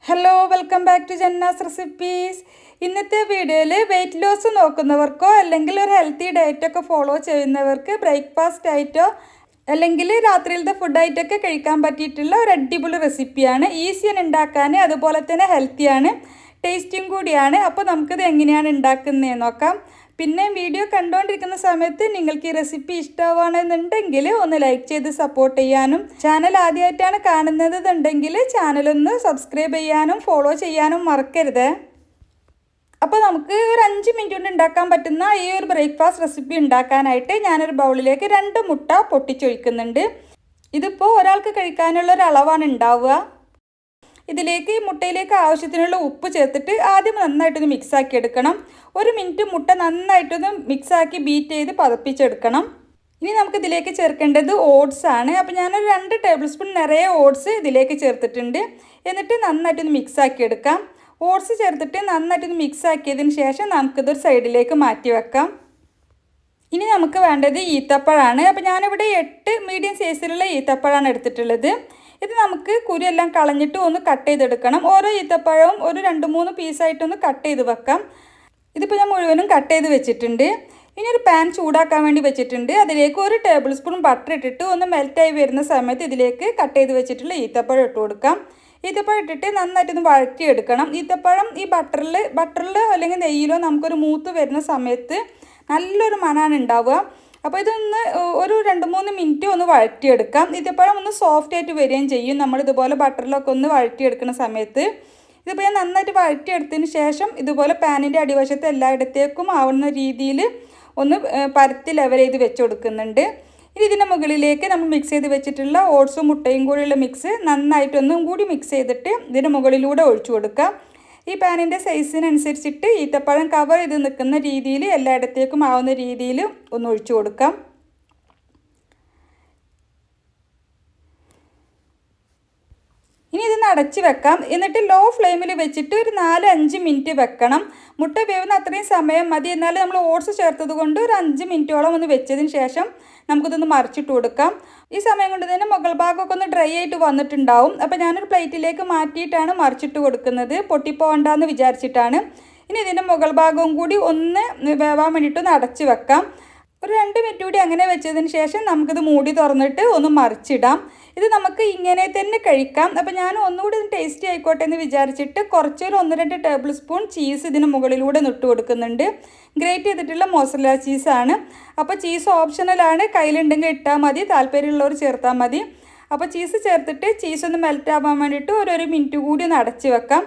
Hello welcome back to Janna's recipes. ഇന്നത്തെ വീഡിയോയിൽ weight loss നോക്കുന്നവർക്കോ അല്ലെങ്കിൽ ഒരു ഹെൽത്തി ഡയറ്റൊക്കെ ഫോളോ ചെയ്യുന്നവർക്ക് ബ്രേക്ക്ഫാസ്റ്റ് ആയിട്ടോ അല്ലെങ്കിൽ രാത്രിയിലത്തെ ഫുഡായിട്ടൊക്കെ കഴിക്കാൻ പറ്റിയിട്ടുള്ള ഒരു അടിപൊളി റെസിപ്പിയാണ്. ഈസിയാണ് ഉണ്ടാക്കാൻ, അതുപോലെ തന്നെ ഹെൽത്തിയാണ്, ടേസ്റ്റിയും കൂടിയാണ്. അപ്പോൾ നമുക്കിത് എങ്ങനെയാണ് ഉണ്ടാക്കുന്നതെന്ന് നോക്കാം. പിന്നെ വീഡിയോ കണ്ടുകൊണ്ടിരിക്കുന്ന സമയത്ത് നിങ്ങൾക്ക് ഈ റെസിപ്പി ഇഷ്ടമാണെന്നുണ്ടെങ്കിൽ ഒന്ന് ലൈക്ക് ചെയ്ത് സപ്പോർട്ട് ചെയ്യാനും, ചാനൽ ആദ്യമായിട്ടാണ് കാണുന്നതെന്നുണ്ടെങ്കിൽ ചാനലൊന്ന് സബ്സ്ക്രൈബ് ചെയ്യാനും ഫോളോ ചെയ്യാനും മറക്കരുത്. അപ്പോൾ നമുക്ക് ഒരു 5 മിനിറ്റ് കൊണ്ട് ഉണ്ടാക്കാൻ പറ്റുന്ന ഈ ഒരു ബ്രേക്ക്ഫാസ്റ്റ് റെസിപ്പി ഉണ്ടാക്കാനായിട്ട് ഞാനൊരു ബൗളിലേക്ക് 2 മുട്ട പൊട്ടിച്ചൊഴിക്കുന്നുണ്ട്. ഇതിപ്പോൾ ഒരാൾക്ക് കഴിക്കാനുള്ള ഒരു അളവാണ് ഉണ്ടാവുക. ഇതിലേക്ക് മുട്ടയിലേക്ക് ആവശ്യത്തിനുള്ള ഉപ്പ് ചേർത്തിട്ട് ആദ്യം നന്നായിട്ടൊന്ന് മിക്സാക്കി എടുക്കണം. 1 മിനിറ്റ് മുട്ട നന്നായിട്ടൊന്ന് മിക്സാക്കി ബീറ്റ് ചെയ്ത് പതപ്പിച്ചെടുക്കണം. ഇനി നമുക്കിതിലേക്ക് ചേർക്കേണ്ടത് ഓട്സ് ആണ്. അപ്പോൾ ഞാനൊരു 2 ടേബിൾ സ്പൂൺ നിറയെ ഓട്സ് ഇതിലേക്ക് ചേർത്തിട്ടുണ്ട്. എന്നിട്ട് നന്നായിട്ടൊന്ന് മിക്സാക്കി എടുക്കാം. ഓട്സ് ചേർത്തിട്ട് നന്നായിട്ടൊന്ന് മിക്സാക്കിയതിന് ശേഷം നമുക്കിതൊരു സൈഡിലേക്ക് മാറ്റി വെക്കാം. ഇനി നമുക്ക് വേണ്ടത് ഈത്തപ്പഴമാണ്. അപ്പോൾ ഞാനിവിടെ 8 മീഡിയം സൈസിലുള്ള ഈത്തപ്പഴമാണ് എടുത്തിട്ടുള്ളത്. ഇത് നമുക്ക് കുരുയെല്ലാം കളഞ്ഞിട്ട് ഒന്ന് കട്ട് ചെയ്തെടുക്കണം. ഓരോ ഈത്തപ്പഴവും ഒരു 2-3 പീസായിട്ടൊന്ന് കട്ട് ചെയ്ത് വെക്കാം. ഇതിപ്പോൾ ഞാൻ മുഴുവനും കട്ട് ചെയ്ത് വെച്ചിട്ടുണ്ട്. ഇനി ഒരു പാൻ ചൂടാക്കാൻ വേണ്ടി വെച്ചിട്ടുണ്ട്. അതിലേക്ക് 1 ടേബിൾ സ്പൂൺ ബട്ടർ ഇട്ടിട്ട് ഒന്ന് മെൽറ്റായി വരുന്ന സമയത്ത് ഇതിലേക്ക് കട്ട് ചെയ്ത് വെച്ചിട്ടുള്ള ഈത്തപ്പഴം ഇട്ട് കൊടുക്കാം. ഈത്തപ്പഴം ഇട്ടിട്ട് നന്നായിട്ടൊന്ന് വഴറ്റിയെടുക്കണം. ഈത്തപ്പഴം ഈ ബട്ടറിൽ അല്ലെങ്കിൽ നെയ്യിലോ നമുക്കൊരു മൂത്ത് വരുന്ന സമയത്ത് നല്ലൊരു മണമാണ് ഉണ്ടാവുക. അപ്പോൾ ഇതൊന്ന് ഒരു 2-3 മിനിറ്റ് ഒന്ന് വഴറ്റിയെടുക്കാം. ഈത്തപ്പഴം ഒന്ന് സോഫ്റ്റ് ആയിട്ട് വരികയും ചെയ്യും നമ്മളിതുപോലെ ബട്ടറിലൊക്കെ ഒന്ന് വഴറ്റിയെടുക്കുന്ന സമയത്ത്. ഇതിപ്പോൾ ഞാൻ നന്നായിട്ട് വഴറ്റിയെടുത്തതിന് ശേഷം ഇതുപോലെ പാനിൻ്റെ അടിവശത്ത് എല്ലായിടത്തേക്കും ആവുന്ന രീതിയിൽ ഒന്ന് പരത്തി ലെവൽ ചെയ്ത് വെച്ച് കൊടുക്കുന്നുണ്ട്. ഇനി ഇതിൻ്റെ മുകളിലേക്ക് നമ്മൾ മിക്സ് ചെയ്ത് വെച്ചിട്ടുള്ള ഓട്സും മുട്ടയും കൂടിയുള്ള മിക്സ് നന്നായിട്ടൊന്നും കൂടി മിക്സ് ചെയ്തിട്ട് ഇതിൻ്റെ മുകളിലൂടെ ഒഴിച്ചു കൊടുക്കാം. ഈ പാനിൻ്റെ സൈസിനനുസരിച്ചിട്ട് ഈത്തപ്പഴം കവർ ചെയ്ത് നിൽക്കുന്ന രീതിയിൽ എല്ലായിടത്തേക്കും ആവുന്ന രീതിയിൽ ഒന്ന് ഒഴിച്ചു കൊടുക്കാം. ഇനി ഇതൊന്ന് അടച്ച് വെക്കാം. എന്നിട്ട് ലോ ഫ്ലെയിമിൽ വെച്ചിട്ട് ഒരു 4-5 മിനിറ്റ് വെക്കണം. മുട്ട വേവുന്ന അത്രയും സമയം മതി. എന്നാലും നമ്മൾ ഓട്സ് ചേർത്തത് കൊണ്ട് ഒരു 5 മിനിറ്റോളം ഒന്ന് വെച്ചതിന് ശേഷം നമുക്കിതൊന്ന് മറിച്ചിട്ട് കൊടുക്കാം. ഈ സമയം കൊണ്ട് തന്നെ മുകൾ ഭാഗമൊക്കെ ഒന്ന് ഡ്രൈ ആയിട്ട് വന്നിട്ടുണ്ടാവും. അപ്പോൾ ഞാനൊരു പ്ലേറ്റിലേക്ക് മാറ്റിയിട്ടാണ് മറിച്ചിട്ട് കൊടുക്കുന്നത്, പൊട്ടിപ്പോകണ്ടെന്ന് വിചാരിച്ചിട്ടാണ്. ഇനി ഇതിൻ്റെ മുകൾ ഭാഗവും കൂടി ഒന്ന് വേവാൻ വേണ്ടിയിട്ടൊന്ന് അടച്ച് വെക്കാം. ഒരു 2 മിനിറ്റ് കൂടി അങ്ങനെ വെച്ചതിന് ശേഷം നമുക്കിത് മൂടി തുറന്നിട്ട് ഒന്ന് മറിച്ചിടാം. ഇത് നമുക്ക് ഇങ്ങനെ തന്നെ കഴിക്കാം. അപ്പോൾ ഞാൻ ഒന്നുകൂടി ടേസ്റ്റി ആയിക്കോട്ടെ എന്ന് വിചാരിച്ചിട്ട് കുറച്ചൊരു 1-2 ടേബിൾ സ്പൂൺ ചീസ് ഇതിന് മുകളിലൂടെ ഇട്ട് കൊടുക്കുന്നുണ്ട്. ഗ്രേറ്റ് ചെയ്തിട്ടുള്ള മോസറല്ല ചീസാണ്. അപ്പോൾ ചീസ് ഓപ്ഷണലാണ്, കയ്യിലുണ്ടെങ്കിൽ ഇട്ടാൽ മതി, താല്പര്യമുള്ളവർ ചേർത്താൽ മതി. അപ്പോൾ ചീസ് ചേർത്തിട്ട് ചീസ് ഒന്ന് മെൽറ്റ് ആവാൻ വേണ്ടിയിട്ട് ഒരു മിനിറ്റ് കൂടി ഒന്ന് അടച്ച് വെക്കാം.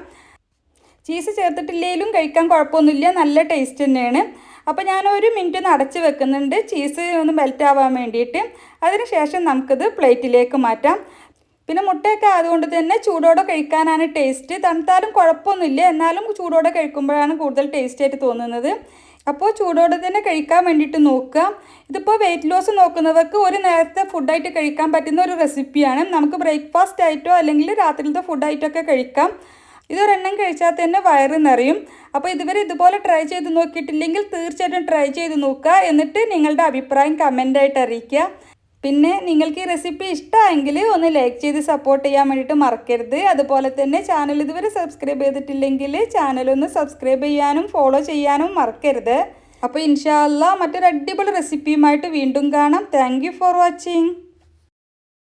ചീസ് ചേർത്തിട്ടില്ലെങ്കിലും കഴിക്കാൻ കുഴപ്പമൊന്നുമില്ല, നല്ല ടേസ്റ്റ് തന്നെയാണ്. അപ്പോൾ ഞാൻ 1 മിനിറ്റ് ഒന്ന് അടച്ച് വെക്കുന്നുണ്ട് ചീസ് ഒന്ന് മെൽറ്റ് ആവാൻ വേണ്ടിയിട്ട്. അതിനുശേഷം നമുക്കിത് പ്ലേറ്റിലേക്ക് മാറ്റാം. പിന്നെ മുട്ടയൊക്കെ ആയതുകൊണ്ട് തന്നെ ചൂടോടെ കഴിക്കാനാണ് ടേസ്റ്റ്. തണുത്താലും കുഴപ്പമൊന്നുമില്ല, എന്നാലും ചൂടോടെ കഴിക്കുമ്പോഴാണ് കൂടുതൽ ടേസ്റ്റ് ആയിട്ട് തോന്നുന്നത്. അപ്പോൾ ചൂടോടെ തന്നെ കഴിക്കാൻ വേണ്ടിയിട്ട് നോക്കുക. ഇതിപ്പോൾ വെയിറ്റ് ലോസ് നോക്കുന്നവർക്ക് ഒരു നേരത്തെ ഫുഡായിട്ട് കഴിക്കാൻ പറ്റുന്ന ഒരു റെസിപ്പിയാണ്. നമുക്ക് ബ്രേക്ക്ഫാസ്റ്റ് ആയിട്ടോ അല്ലെങ്കിൽ രാത്രിയിലത്തെ ഫുഡായിട്ടൊക്കെ കഴിക്കാം. ഇതൊരെണ്ണം കഴിച്ചാൽ തന്നെ വയറ് നിറയും. അപ്പോൾ ഇതുവരെ ഇതുപോലെ ട്രൈ ചെയ്ത് നോക്കിയിട്ടില്ലെങ്കിൽ തീർച്ചയായിട്ടും ട്രൈ ചെയ്ത് നോക്കുക. എന്നിട്ട് നിങ്ങളുടെ അഭിപ്രായം കമൻ്റായിട്ട് അറിയിക്കുക. പിന്നെ നിങ്ങൾക്ക് ഈ റെസിപ്പി ഇഷ്ടമായെങ്കിൽ ഒന്ന് ലൈക്ക് ചെയ്ത് സപ്പോർട്ട് ചെയ്യാൻ വേണ്ടിയിട്ട് മറക്കരുത്. അതുപോലെ തന്നെ ചാനൽ ഇതുവരെ സബ്സ്ക്രൈബ് ചെയ്തിട്ടില്ലെങ്കിൽ ചാനലൊന്ന് സബ്സ്ക്രൈബ് ചെയ്യാനും ഫോളോ ചെയ്യാനും മറക്കരുത്. അപ്പോൾ ഇൻഷാ അല്ലാഹ് മറ്റൊരു അടിപൊളി റെസിപ്പിയുമായിട്ട് വീണ്ടും കാണാം. Thank you for watching.